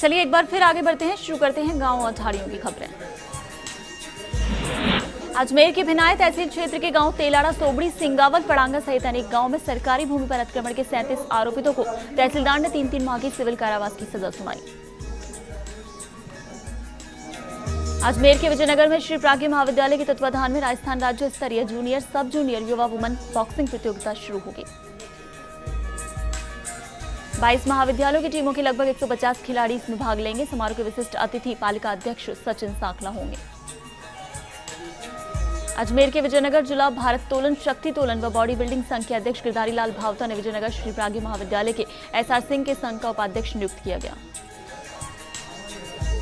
चलिए एक बार फिर आगे बढ़ते हैं, शुरू करते हैं गांव और झाड़ियों की खबरें। अजमेर के भिनाय तहसील क्षेत्र के गांव तेलाड़ा, सोबड़ी, सिंगावल, पड़ांगा सहित अनेक गांव में सरकारी भूमि पर अतिक्रमण के 37 आरोपितों को तहसीलदार ने 3-3 माह की सिविल कारावास की सजा सुनाई। अजमेर के विजयनगर में श्री प्राज्ञ महाविद्यालय के तत्वाधान में राजस्थान राज्य स्तरीय जूनियर सब जूनियर युवा वुमन बॉक्सिंग प्रतियोगिता शुरू होगी। 22 महाविद्यालयों की टीमों के लगभग 150 खिलाड़ी इसमें भाग लेंगे। समारोह के विशिष्ट अतिथि पालिका अध्यक्ष सचिन साकला होंगे। अजमेर के विजयनगर जिला भारत तोलन, शक्ति तोलन व बॉडी बिल्डिंग संघ के अध्यक्ष गिरधारी लाल भावता ने विजयनगर श्री प्राज्ञ महाविद्यालय के एसआर सिंह के संघ का उपाध्यक्ष नियुक्त किया गया।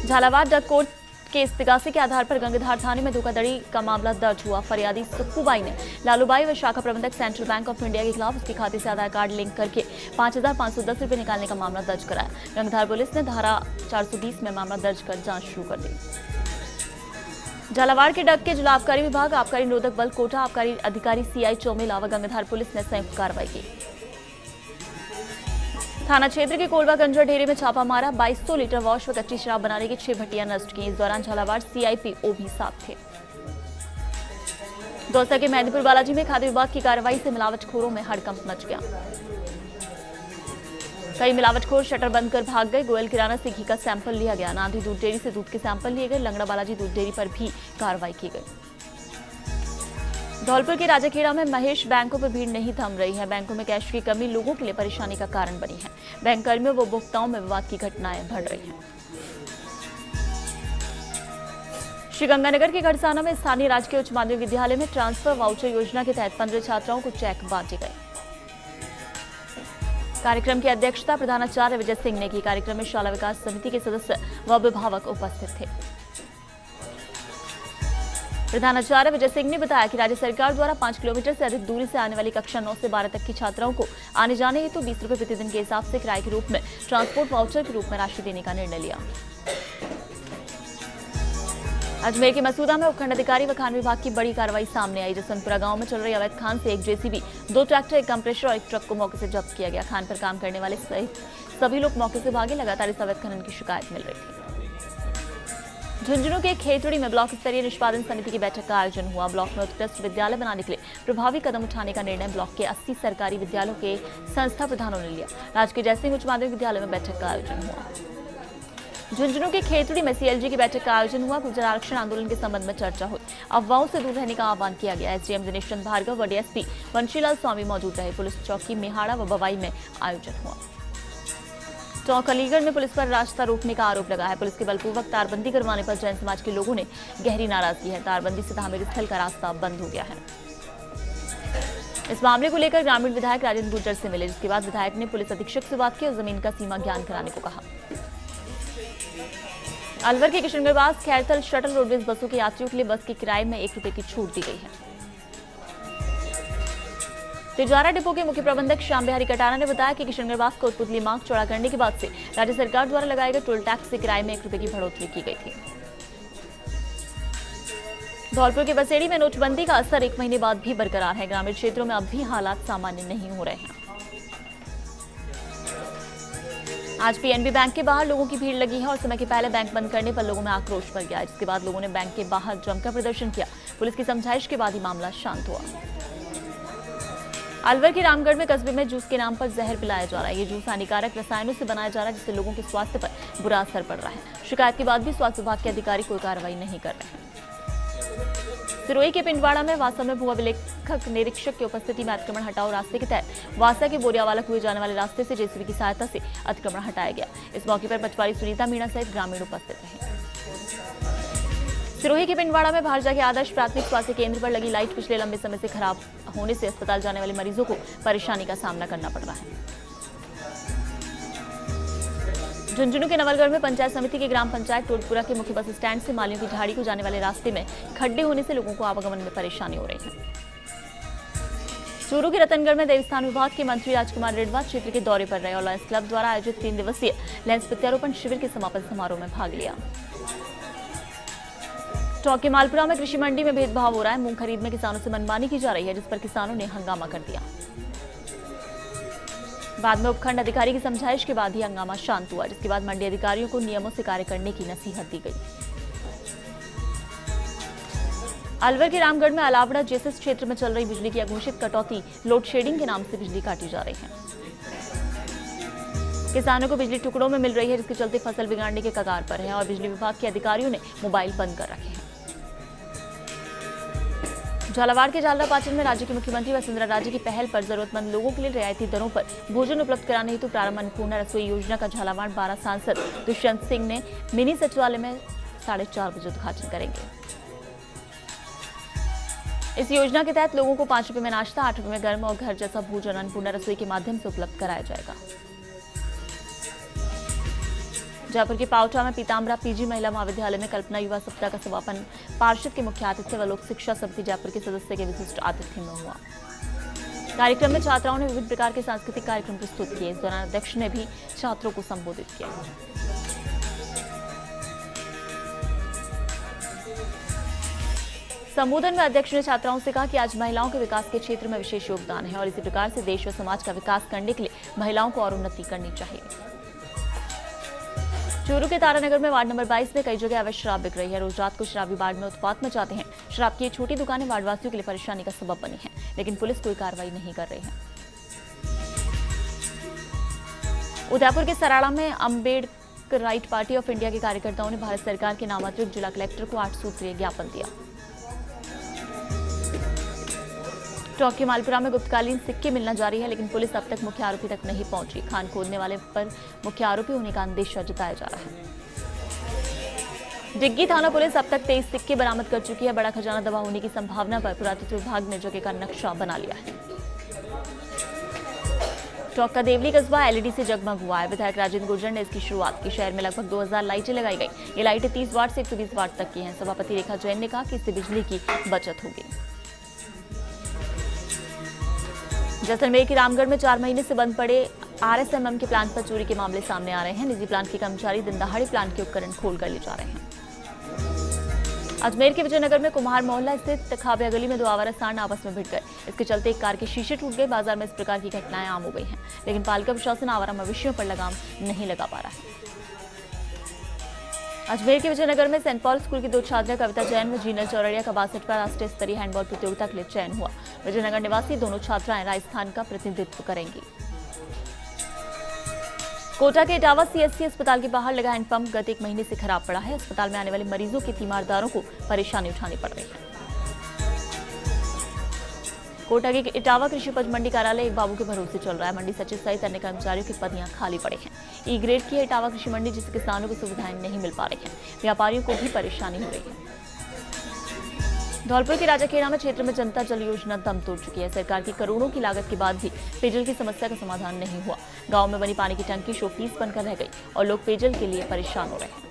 झालावाड़ ड्रग कोर्ट के इस्तिगासे के आधार पर गंगाधार थाने में धोखाधड़ी का मामला दर्ज हुआ। फरियादी सुक्कूबाई ने लालूबाई व शाखा प्रबंधक सेंट्रल बैंक ऑफ इंडिया के खिलाफ उसके खाते से आधार कार्ड लिंक करके 5,510 रुपए निकालने का मामला दर्ज कराया। गंगाधार पुलिस ने धारा 420 में मामला दर्ज कर जांच शुरू कर दी। झालावाड़ के डग के जिला आबकारी विभाग, आबकारी निरोधक बल कोटा, आबकारी अधिकारी सीआई चौमेला व गंगाधार पुलिस ने संयुक्त कार्रवाई की। थाना क्षेत्र के कोलवा गंजा ढेरे में छापा मारा। 2200 लीटर वॉश व कच्ची शराब बनाने की 6 भट्टियां नष्ट की। इस दौरान झालावाड़ सीआईपीओ भी साथ थे। दौसा के मेहंदीपुर बालाजी में खाद्य विभाग की कार्रवाई से मिलावटखोरों में हड़कंप मच गया। कई मिलावटखोर शटर बंद कर भाग गए। गोयल किराना से घी का सैंपल लिया गया। नांधी दूध डेयरी से दूध के सैंपल लिए गए। लंगड़ा बालाजी दूध डेयरी पर भी कार्रवाई की गई। धौलपुर के राजाखेड़ा में महेश, बैंकों पर भीड़ नहीं थम रही है। बैंकों में कैश की कमी लोगों के लिए परेशानी का कारण बनी है। बैंक कर्मियों व उपभोक्ताओं में विवाद की घटनाएं बढ़ रही हैं। श्रीगंगानगर के घड़साना में स्थानीय राजकीय उच्च माध्यमिक विद्यालय में ट्रांसफर वाउचर योजना के तहत 15 छात्राओं को चेक बांटे गए। कार्यक्रम की अध्यक्षता प्रधानाचार्य विजय सिंह ने की। कार्यक्रम में शाला विकास समिति के सदस्य व अभिभावक उपस्थित थे। प्रधानाचार्य विजय सिंह ने बताया कि राज्य सरकार द्वारा 5 किलोमीटर से अधिक दूरी से आने वाली कक्षा 9 से 12 तक की छात्राओं को आने जाने हेतु 20 रुपए प्रतिदिन के हिसाब से किराए के रूप में ट्रांसपोर्ट वाउचर के रूप में राशि देने का निर्णय लिया। अजमेर के मसूदा में उपखंड अधिकारी व खान विभाग की बड़ी कार्रवाई सामने आई। जसवंतपुरा गांव में चल रही अवैध खान से एक जेसीबी, 2 ट्रैक्टर, एक कंप्रेसर और एक ट्रक को मौके से जब्त किया गया। खान पर काम करने वाले सहित सभी लोग मौके से भागे। लगातार इस अवैध खनन की शिकायत मिल रही थी। झुंझुनू के खेतड़ी में ब्लॉक स्तरीय निष्पादन समिति की बैठक का आयोजन हुआ। ब्लॉक में उत्कृष्ट विद्यालय बनाने के लिए प्रभावी कदम उठाने का निर्णय ब्लॉक के 80 सरकारी विद्यालयों के संस्था प्रधानों ने लिया। राजकीय जयसिंह उच्च माध्यमिक विद्यालय में बैठक का आयोजन हुआ। झुंझुनू के खेतड़ी में सीएलजी की बैठक का आयोजन हुआ। गुर्जर आरक्षण आंदोलन के संबंध में चर्चा हुई। अफवाहों से दूर रहने का आह्वान किया गया। एसडीएम दिनेश चंद भार्गव व डीएसपी वंशीलाल स्वामी मौजूद रहे। पुलिस चौकी मेहाड़ा व बवाई में आयोजन हुआ। टोंक अलीगढ़ में पुलिस पर रास्ता रोकने का आरोप लगा है। पुलिस के बलपूर्वक तारबंदी करवाने पर जैन समाज के लोगों ने गहरी नाराजगी है। तारबंदी से धार्मिक स्थल का रास्ता बंद हो गया है। इस मामले को लेकर ग्रामीण विधायक राजेंद्र गुर्जर से मिले, जिसके बाद विधायक ने पुलिस अधीक्षक से बात की और जमीन का सीमा ज्ञान कराने को कहा। अलवर के किशनगढ़ खैरथल शटल रोडवेज बसों के यात्रियों के लिए बस के किराए में 1 रुपए की छूट दी गई है। तिजारा डिपो के मुख्य प्रबंधक श्याम बिहारी कटारा ने बताया कि किशनगढ़ कोटपुतली मार्ग चौड़ा करने के बाद से राज्य सरकार द्वारा लगाए गए टोल टैक्स से किराए में 1 रुपए की बढ़ोतरी की गई थी। धौलपुर के बसेड़ी में नोटबंदी का असर 1 महीने बाद भी बरकरार है। ग्रामीण क्षेत्रों में अब भी हालात सामान्य नहीं हो रहे हैं। आज पीएनबी बैंक के बाहर लोगों की भीड़ लगी है और समय के पहले बैंक बंद करने पर लोगों में आक्रोश भर गया, जिसके बाद लोगों ने बैंक के बाहर जमकर प्रदर्शन किया। पुलिस की समझाइश के बाद ही मामला शांत हुआ। अलवर के रामगढ़ में कस्बे में जूस के नाम पर जहर पिलाया जा रहा है। ये जूस हानिकारक रसायनों से बनाया जा रहा है, जिससे लोगों के स्वास्थ्य पर बुरा असर पड़ रहा है। शिकायत के बाद भी स्वास्थ्य विभाग के अधिकारी कोई कार्रवाई नहीं कर रहे हैं। सिरोही के पिंडवाड़ा में वासा में भू अभिलेखक निरीक्षक की उपस्थिति में अतिक्रमण हटाओ रास्ते के तहत वासा के बोरियावाला कुएं जाने वाले रास्ते से जेसीबी की सहायता से अतिक्रमण हटाया गया। इस मौके पर पटवारी सुनीता मीणा सहित ग्रामीण उपस्थित रहे। सिरोही के पिंडवाड़ा में भारजा के आदर्श प्राथमिक स्वास्थ्य केंद्र पर लगी लाइट पिछले लंबे समय से खराब होने से अस्पताल जाने वाले मरीजों को परेशानी का सामना करना पड़ रहा है। झुंझुनू के नवलगढ़ में पंचायत समिति के ग्राम पंचायत टोलपुरा के मुख्य बस स्टैंड से मालियों की झाड़ी को जाने वाले रास्ते में खड्डे होने से लोगों को आवागमन में परेशानी हो रही है। चूरू के रतनगढ़ में देवस्थान विभाग के मंत्री राजकुमार रेडवा क्षेत्र के दौरे पर रहे और लायंस क्लब द्वारा आयोजित 3 दिवसीय लायंस प्रत्यारोपण शिविर के समापन समारोह में भाग लिया। टोंक के मालपुरा में कृषि मंडी में भेदभाव हो रहा है। मूंग खरीद में किसानों से मनमानी की जा रही है, जिस पर किसानों ने हंगामा कर दिया। बाद में उपखंड अधिकारी की समझाइश के बाद ही हंगामा शांत हुआ, जिसके बाद मंडी अधिकारियों को नियमों से कार्य करने की नसीहत दी गई। अलवर के रामगढ़ में अलावड़ा जेएसएस क्षेत्र में चल रही बिजली की अघोषित कटौती, लोड शेडिंग के नाम से बिजली काटी जा रही है। किसानों को बिजली टुकड़ों में मिल रही है, जिसके चलते फसल बिगाड़ने के कगार पर है और बिजली विभाग के अधिकारियों ने मोबाइल बंद कर रखे हैं। झालावाड़ के झालरापाटन में राज्य के मुख्यमंत्री वसुंधरा राजे की पहल पर जरूरतमंद लोगों के लिए रियायती दरों पर भोजन उपलब्ध कराने हेतु प्रारंभ अन्नपूर्णा रसोई योजना का झालावाड़ 12 सांसद दुष्यंत सिंह ने मिनी सचिवालय में 4:30 बजे उद्घाटन करेंगे। इस योजना के तहत लोगों को 5 रुपए में नाश्ता, 8 रुपए में गर्म और घर जैसा भोजन अन्नपूर्णा रसोई के माध्यम से उपलब्ध कराया जाएगा। जयपुर के पावटा में पीताम्बरा पीजी महिला महाविद्यालय में कल्पना युवा सप्ताह का समापन पार्षद के मुख्य आतिथ्य व लोक शिक्षा समिति जयपुर के सदस्य के विशिष्ट आतिथ्य में हुआ। कार्यक्रम में छात्राओं ने विभिन्न प्रकार के सांस्कृतिक कार्यक्रम प्रस्तुत किए। इस दौरान अध्यक्ष ने भी छात्रों को संबोधित किया। संबोधन में अध्यक्ष ने छात्राओं से कहा कि आज महिलाओं के विकास के क्षेत्र में विशेष योगदान है और इसी प्रकार से देश व समाज का विकास करने के लिए महिलाओं को और उन्नति करनी चाहिए। चूरू के तारानगर में वार्ड नंबर 22 में कई जगह अवैध शराब बिक रही है। रोज रात को शराबी वार्ड में उत्पात मचाते हैं। शराब की छोटी दुकानें वार्डवासियों के लिए परेशानी का सबब बनी हैं, लेकिन पुलिस कोई कार्रवाई नहीं कर रही है। उदयपुर के सराड़ा में Ambedkar right party of India के कार्यकर्ताओं ने भारत सरकार के नामांकित जिला कलेक्टर को 8 सूत्रीय ज्ञापन दिया। टोंक के मालपुरा में गुप्तकालीन सिक्के मिलना जारी है, लेकिन पुलिस अब तक मुख्य आरोपी तक नहीं पहुंची। खान खोदने वाले पर मुख्य आरोपी होने का अंदेशा जताया जा रहा है। डिग्गी थाना पुलिस अब तक 23 सिक्के बरामद कर चुकी है। बड़ा खजाना दबा होने की संभावना पर पुरातत्व विभाग ने जगह का नक्शा बना लिया है। टोंक का देवली कस्बा एलईडी से जगमग हुआ है। विधायक राजेंद्र गुर्जर ने इसकी शुरुआत की। शहर में लगभग 2000 लाइटें लगाई गई। ये लाइटें 30 वाट से 120 वाट तक की हैं। सभापति रेखा जैन ने कहा कि इससे बिजली की बचत होगी। जैसलमेर के रामगढ़ में 4 महीने से बंद पड़े आरएसएमएम के प्लांट पर चोरी के मामले सामने आ रहे हैं। निजी प्लांट के कर्मचारी दिन दहाड़े प्लांट के उपकरण खोल कर ले जा रहे हैं। अजमेर के विजयनगर में कुम्हार मोहल्ला स्थित खाबिया गली में 2 आवारा सांड आपस में भिड़ गए। इसके चलते एक कार के शीशे टूट गए। बाजार में इस प्रकार की घटनाएं आम हो गई हैं, लेकिन पालिका प्रशासन आवारा मवेशियों पर लगाम नहीं लगा पा रहा है। अजमेर के विजयनगर में सेंट पॉल स्कूल की 2 छात्रा कविता जैन व जीनल चौरड़िया का 62वां राष्ट्रीय स्तरीय हैंडबॉल प्रतियोगिता के लिए चयन हुआ। विजयनगर निवासी दोनों छात्राएं राजस्थान का प्रतिनिधित्व करेंगी। कोटा के इटावा सीएससी अस्पताल के बाहर लगा हैंडपंप गत 1 महीने से खराब पड़ा है। अस्पताल में आने वाले मरीजों के तीमारदारों को परेशानी उठानी पड़ रही है। कोटा के इटावा कृषि उपज मंडी कार्यालय एक बाबू के भरोसे चल रहा है। मंडी सचिव सहित अन्य कर्मचारियों की पदियां खाली पड़ी हैं। ई ग्रेड की है इटावा कृषि मंडी, जिससे किसानों को सुविधाएं नहीं मिल पा रही हैं। व्यापारियों को भी परेशानी हो रही है। धौलपुर के राजाखेड़ा में क्षेत्र में जनता जल योजना दम तोड़ चुकी है। सरकार की करोड़ों की लागत के बाद भी पेयजल की समस्या का समाधान नहीं हुआ। गांव में बनी पानी की टंकी शोपीस बनकर रह गई और लोग पेयजल के लिए परेशान हो रहे हैं।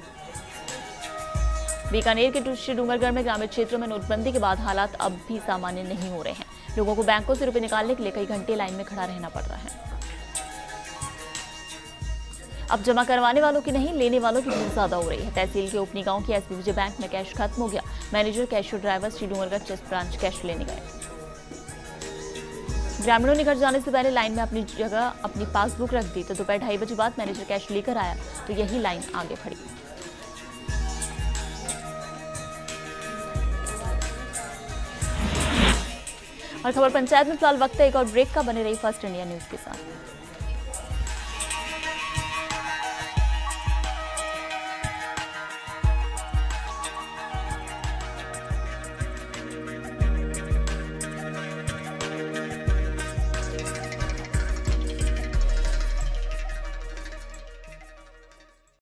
बीकानेर के श्री डूंगरगढ़ में ग्रामीण क्षेत्रों में नोटबंदी के बाद हालात अब भी सामान्य नहीं हो रहे हैं। लोगों को बैंकों से रुपए निकालने के लिए कई घंटे लाइन में खड़ा रहना पड़ रहा है। अब जमा करवाने वालों की नहीं, लेने वालों की भीड़ ज्यादा हो रही है। तहसील के उपनी गांव के एसबी विजय बैंक में कैश खत्म हो गया। Manager, cashier, driver Shri Dungargarh chest branch cash लेने गए। ग्रामीणों ने घर जाने से पहले लाइन में अपनी जगह अपनी पासबुक रख दी, तो दोपहर 2:30 बजे बाद मैनेजर कैश लेकर आया तो यही लाइन आगे खड़ी। और खबर पंचायत में फिलहाल वक्त है एक और ब्रेक का। बने रही फर्स्ट इंडिया न्यूज के साथ।